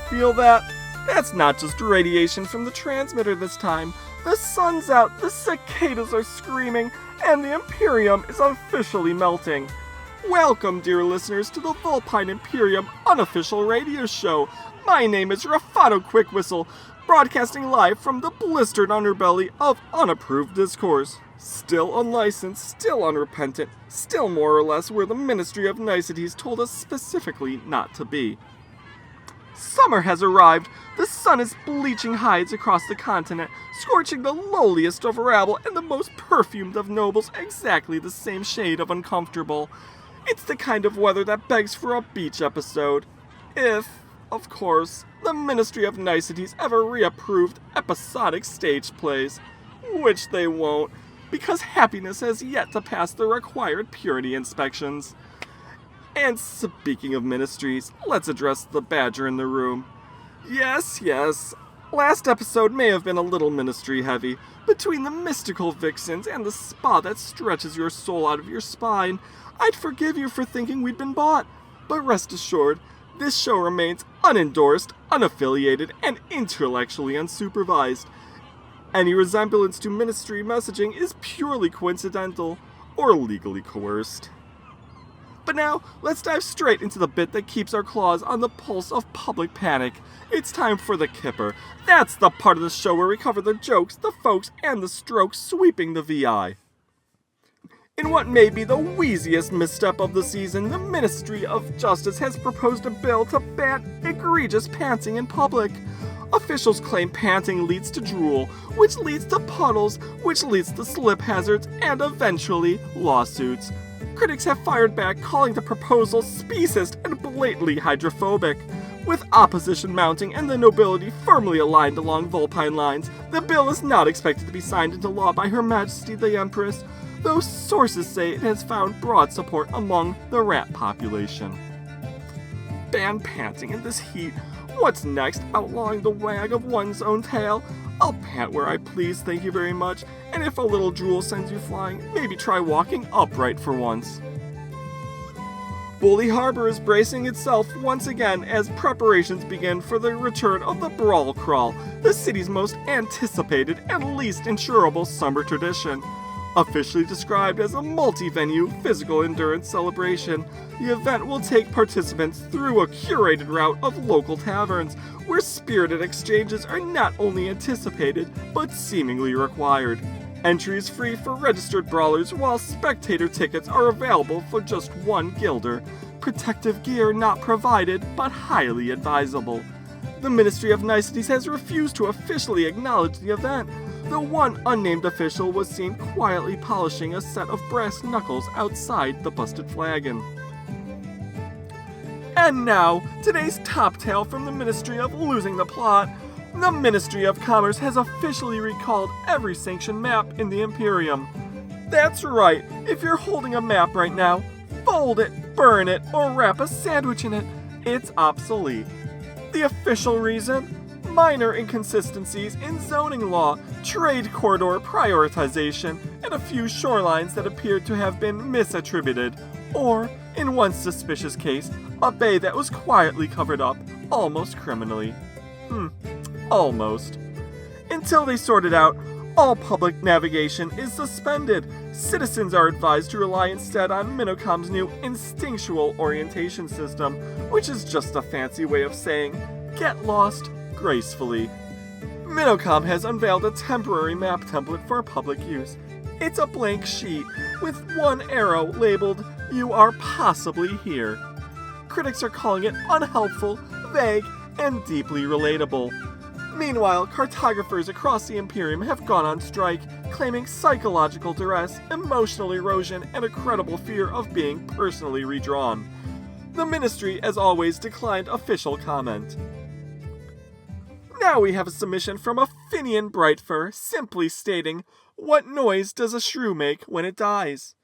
Feel that? That's not just radiation from the transmitter this time. The sun's out, the cicadas are screaming, and the Imperium is officially melting. Welcome, dear listeners, to the Vulpine Imperium unofficial radio show. My name is Ruffano Quickwhistle, broadcasting live from the blistered underbelly of unapproved discourse. Still unlicensed, still unrepentant, still more or less where the Ministry of Niceties told us specifically not to be. Summer has arrived. The sun is bleaching hides across the continent, scorching the lowliest of rabble and the most perfumed of nobles exactly the same shade of uncomfortable. It's the kind of weather that begs for a beach episode. If, of course, the Ministry of Niceties ever reapproved episodic stage plays. Which they won't, because happiness has yet to pass the required purity inspections. And speaking of ministries, let's address the badger in the room. Yes, last episode may have been a little ministry heavy. Between the mystical vixens and the spa that stretches your soul out of your spine, I'd forgive you for thinking we'd been bought. But rest assured, this show remains unendorsed, unaffiliated, and intellectually unsupervised. Any resemblance to ministry messaging is purely coincidental or legally coerced. But now, let's dive straight into the bit that keeps our claws on the pulse of public panic. It's time for the Kipper. That's the part of the show where we cover the jokes, the folks, and the strokes sweeping the VI. In what may be the wheeziest misstep of the season, the Ministry of Justice has proposed a bill to ban egregious panting in public. Officials claim panting leads to drool, which leads to puddles, which leads to slip hazards, and eventually lawsuits. Critics have fired back, calling the proposal speciest and blatantly hydrophobic. With opposition mounting and the nobility firmly aligned along Vulpine lines, the bill is not expected to be signed into law by Her Majesty the Empress, though sources say it has found broad support among the rat population. Ban panting in this heat. What's next? Outlawing the wag of one's own tail? I'll pant where I please, thank you very much, and if a little drool sends you flying, maybe try walking upright for once. Bully Harbor is bracing itself once again as preparations begin for the return of the Brawl Crawl, the city's most anticipated and least insurable summer tradition. Officially described as a multi-venue physical endurance celebration, the event will take participants through a curated route of local taverns, where spirited exchanges are not only anticipated, but seemingly required. Entry is free for registered brawlers, while spectator tickets are available for just 1 guilder. Protective gear not provided, but highly advisable. The Ministry of Niceties has refused to officially acknowledge the event, though one unnamed official was seen quietly polishing a set of brass knuckles outside the busted flagon. And now, today's top tale from the Ministry of Losing the Plot. The Ministry of Commerce has officially recalled every sanctioned map in the Imperium. That's right, if you're holding a map right now, fold it, burn it, or wrap a sandwich in it. It's obsolete. The official reason? Minor inconsistencies in zoning law, trade corridor prioritization, and a few shorelines that appeared to have been misattributed, or, in one suspicious case, a bay that was quietly covered up, almost criminally. Almost. Until they sort it out, all public navigation is suspended. Citizens are advised to rely instead on Minocom's new instinctual orientation system, which is just a fancy way of saying, get lost gracefully. Minocom has unveiled a temporary map template for public use. It's a blank sheet with one arrow labeled, "You are possibly here." Critics are calling it unhelpful, vague, and deeply relatable. Meanwhile, cartographers across the Imperium have gone on strike, claiming psychological duress, emotional erosion, and a credible fear of being personally redrawn. The Ministry, as always, declined official comment. Now we have a submission from a Finian Brightfur, simply stating, "What noise does a shrew make when it dies?"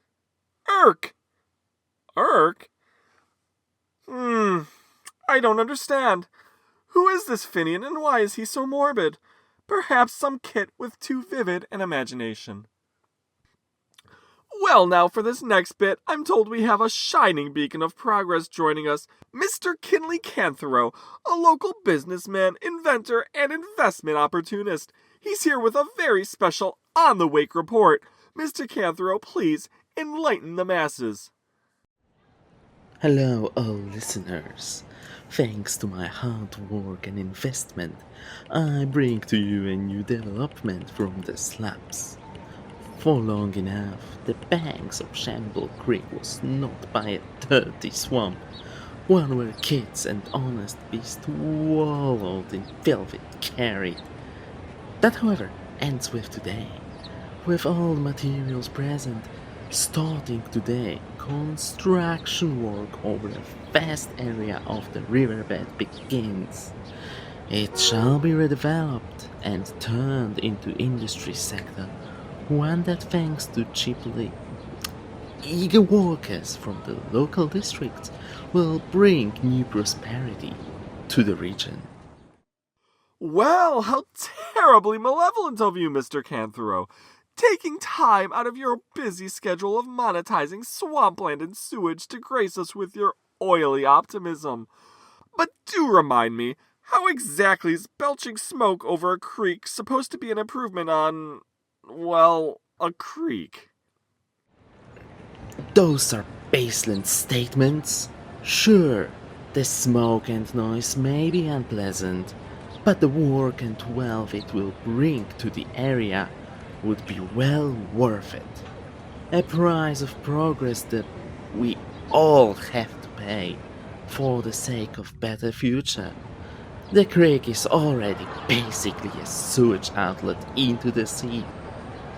Irk! Irk? I don't understand. Who is this Finian and why is he so morbid? Perhaps some kit with too vivid an imagination. Well, now for this next bit, I'm told we have a shining beacon of progress joining us, Mr. Kinley Canthorough, a local businessman, inventor, and investment opportunist. He's here with a very special On the Wake report. Mr. Canthorough, please enlighten the masses. Hello, all listeners. Thanks to my hard work and investment, I bring to you a new development from the slums. For long enough, the banks of Shamble Creek was not by a dirty swamp, one where kids and honest beasts wallowed in velvet carried. That, however, ends with today. With all materials present, starting today, construction work over a vast area of the riverbed begins. It shall be redeveloped and turned into industry sector, one that, thanks to cheaply eager workers from the local districts, will bring new prosperity to the region. Well, how terribly malevolent of you, Mr. Canthorough, taking time out of your busy schedule of monetizing swampland and sewage to grace us with your oily optimism. But do remind me, how exactly is belching smoke over a creek supposed to be an improvement on, well, a creek? Those are baseline statements. Sure, the smoke and noise may be unpleasant, but the work and wealth it will bring to the area would be well worth it. A price of progress that we all have to pay for the sake of better future. The creek is already basically a sewage outlet into the sea.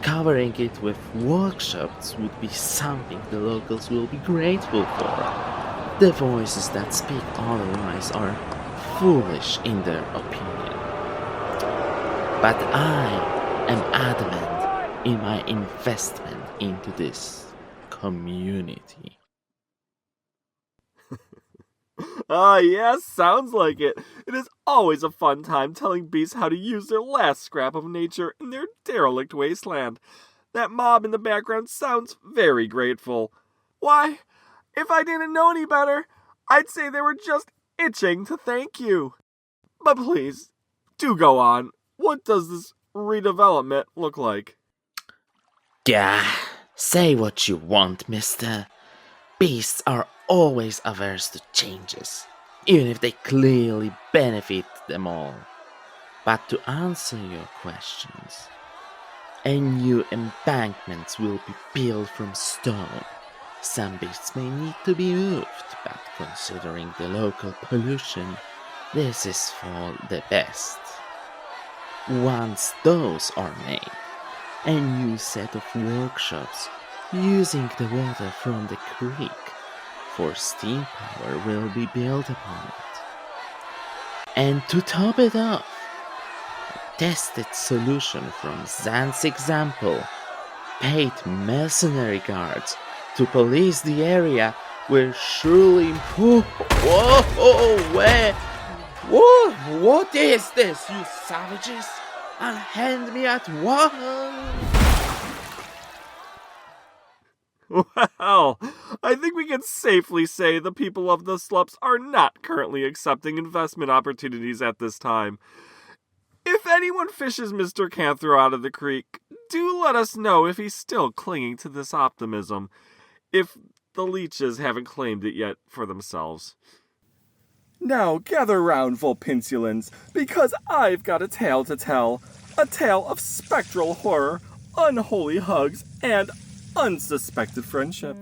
Covering it with workshops would be something the locals will be grateful for. The voices that speak otherwise are foolish in their opinion. But I am adamant in my investment into this community. Yes, sounds like it. It is always a fun time telling beasts how to use their last scrap of nature in their derelict wasteland. That mob in the background sounds very grateful. Why, if I didn't know any better, I'd say they were just itching to thank you. But please, do go on. What does this redevelopment look like? Gah, say what you want, mister. Beasts are always averse to changes, even if they clearly benefit them all. But to answer your questions, a new embankment will be built from stone. Some beasts may need to be moved, but considering the local pollution, this is for the best. Once those are made, a new set of workshops using the water from the creek for steam power will be built upon it. And to top it off, a tested solution from Zan's example, paid mercenary guards to police the area will surely improve. What is this, you savages? Unhand me at once! Well, I think we can safely say the people of the slumps are not currently accepting investment opportunities at this time. If anyone fishes Mr. Canthorough out of the creek, do let us know if he's still clinging to this optimism, if the leeches haven't claimed it yet for themselves. Now gather round, Vulpinsulins, because I've got a tale to tell. A tale of spectral horror, unholy hugs, and unsuspected friendship.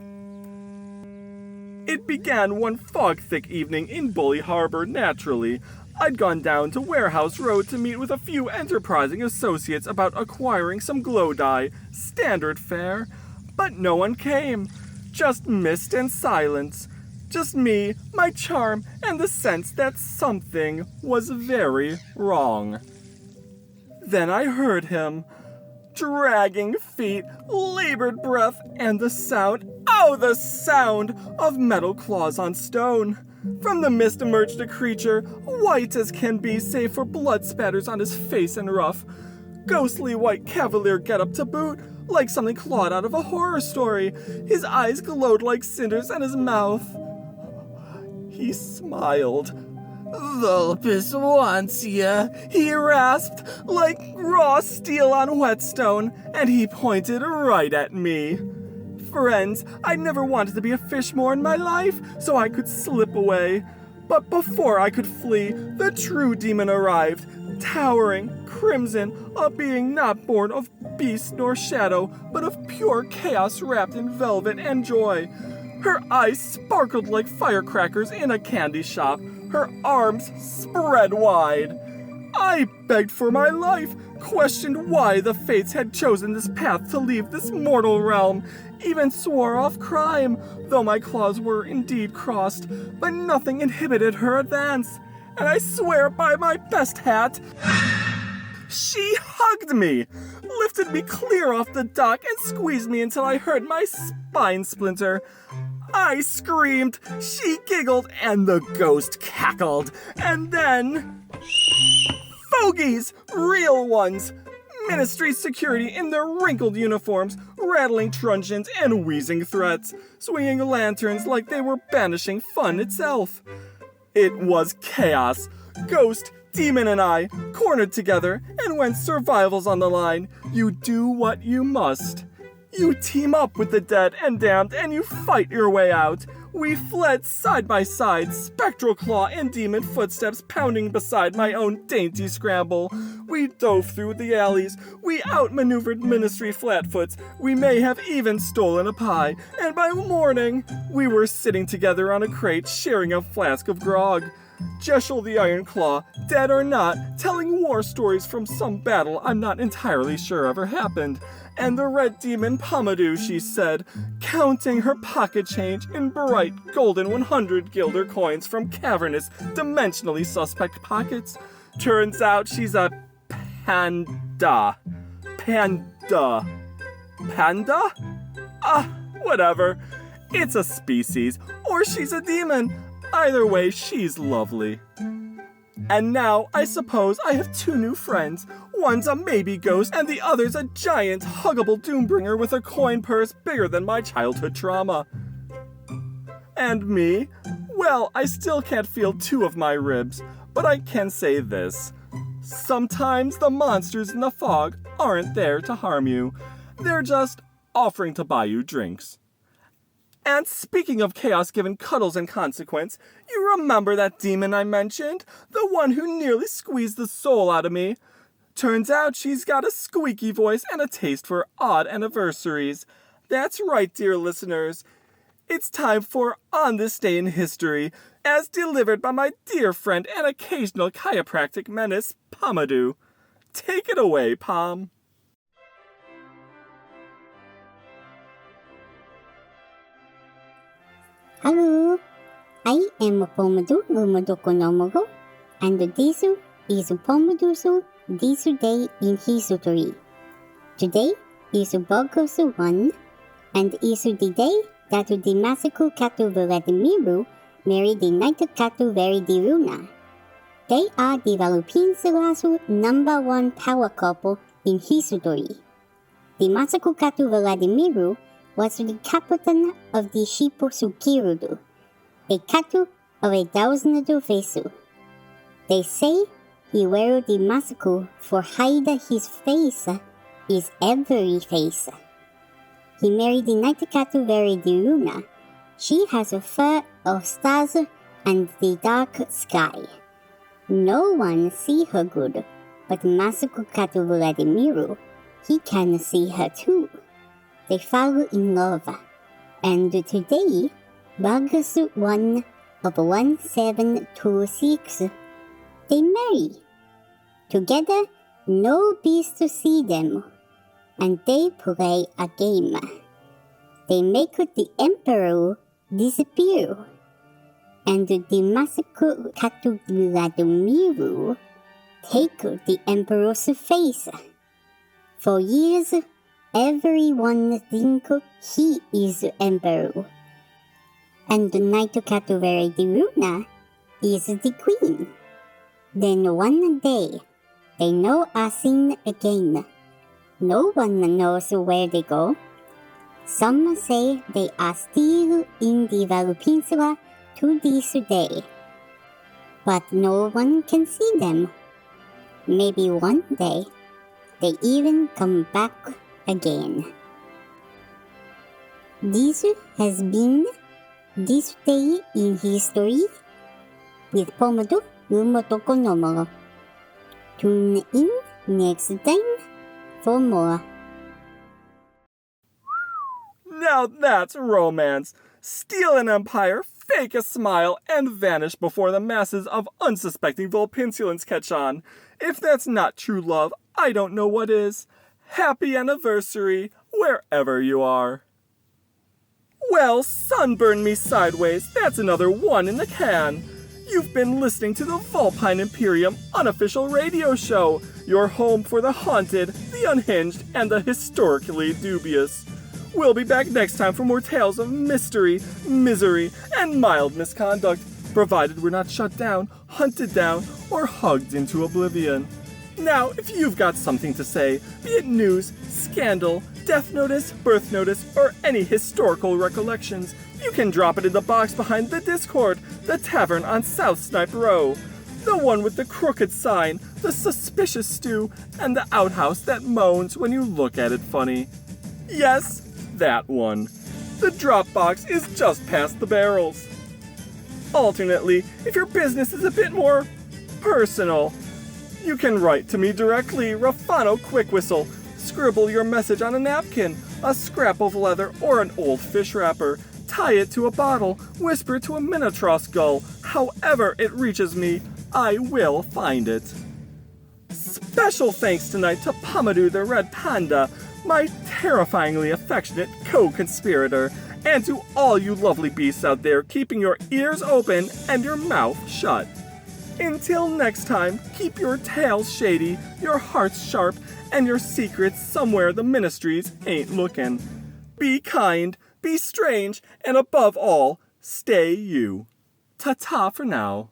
It began one fog-thick evening in Bully Harbor, naturally. I'd gone down to Warehouse Road to meet with a few enterprising associates about acquiring some glow dye, standard fare. But no one came. Just mist and silence. Just me, my charm, and the sense that something was very wrong. Then I heard him. Dragging feet, labored breath, and the sound, oh, the sound of metal claws on stone. From the mist emerged a creature, white as can be save for blood spatters on his face and ruff. ghostly white cavalier getup to boot, like something clawed out of a horror story. His eyes glowed like cinders, and his mouth... He smiled. "Vulpes wants ya," he rasped, like raw steel on whetstone, and he pointed right at me. Friends, I never wanted to be a fish more in my life, so I could slip away. But before I could flee, the true demon arrived, towering, crimson, a being not born of beast nor shadow, but of pure chaos wrapped in velvet and joy. Her eyes sparkled like firecrackers in a candy shop, her arms spread wide. I begged for my life, questioned why the fates had chosen this path to leave this mortal realm, even swore off crime, though my claws were indeed crossed, but nothing inhibited her advance. And I swear by my best hat, she hugged me, lifted me clear off the dock, and squeezed me until I heard my spine splinter. I screamed, she giggled, and the ghost cackled. And then... fogies! Real ones! Ministry security in their wrinkled uniforms, rattling truncheons and wheezing threats, swinging lanterns like they were banishing fun itself. It was chaos. Ghost, demon, and I, cornered together, and when survival's on the line, you do what you must. You team up with the dead and damned, and you fight your way out. We fled side by side, spectral claw and demon footsteps pounding beside my own dainty scramble. We dove through the alleys. We outmaneuvered ministry flatfoots. We may have even stolen a pie. And by morning, we were sitting together on a crate, sharing a flask of grog. Jeshel the Iron Claw, dead or not, telling war stories from some battle I'm not entirely sure ever happened. And the red demon Pomodu, she said, counting her pocket change in bright golden 100 guilder coins from cavernous, dimensionally suspect pockets. Turns out she's a panda. Panda? Whatever. It's a species, or she's a demon. Either way, she's lovely. And now, I suppose I have two new friends. One's a maybe ghost, and the other's a giant, huggable doombringer with a coin purse bigger than my childhood trauma. And me? Well, I still can't feel two of my ribs, but I can say this. Sometimes the monsters in the fog aren't there to harm you. They're just offering to buy you drinks. And speaking of chaos-given cuddles and consequence, you remember that demon I mentioned? The one who nearly squeezed the soul out of me? Turns out she's got a squeaky voice and a taste for odd anniversaries. That's right, dear listeners. It's time for On This Day in History, as delivered by my dear friend and occasional chiropractic menace, Pomodu. Take it away, Pom. Hello, I am Pomodu Modokunomulo, and this is Pomodu's This Day in History. Today is August 1, and is the day that the massacre cat Vladimiru married the night cat Veridiluna. They are the Philippines' last #1 power couple in history. The massacre cat Vladimiru was the captain of the ship Sukirudu, a cat of 1,000 faces. They say he wear the mask for hide his face is every face. He married the night cat Veridiluna. She has a fur of stars and the dark sky. No one see her good, but massacre cat Vladimiru, he can see her too. They fall in love, and today, August 1 of 1726, they marry. Together, no beast to see them, and they play a game. They make the emperor disappear, and the massacre cat Vladimiru take the emperor's face. For years, everyone think he is emperor, and the night cat Veridiluna is the queen. Then one day, They know are seen again. No one knows where they go. Some say they are still in the VIURS Peninsula to this day. But no one can see them. Maybe one day they even come back again. This has been This Day in History with Pomodu Modokunomulo. Tune in next time for more. Now that's romance. Steal an empire, fake a smile, and vanish before the masses of unsuspecting Vulpinsulans catch on. If that's not true love, I don't know what is. Happy anniversary, wherever you are. Well, sunburn me sideways, that's another one in the can. You've been listening to the Vulpine Imperium unofficial radio show, your home for the haunted, the unhinged, and the historically dubious. We'll be back next time for more tales of mystery, misery, and mild misconduct, provided we're not shut down, hunted down, or hugged into oblivion. Now, if you've got something to say, be it news, scandal, death notice, birth notice, or any historical recollections, you can drop it in the box behind the Discord, the tavern on South Snipe Row. The one with the crooked sign, the suspicious stew, and the outhouse that moans when you look at it funny. Yes, that one. The drop box is just past the barrels. Alternately, if your business is a bit more personal, you can write to me directly, Ruffano Quickwhistle. Scribble your message on a napkin, a scrap of leather, or an old fish wrapper. Tie it to a bottle, whisper to a Minotaur's gull. However it reaches me, I will find it. Special thanks tonight to Pomodu the Red Panda, my terrifyingly affectionate co-conspirator, and to all you lovely beasts out there keeping your ears open and your mouth shut. Until next time, keep your tails shady, your hearts sharp, and your secrets somewhere the ministries ain't looking. Be kind, be strange, and above all, stay you. Ta-ta for now.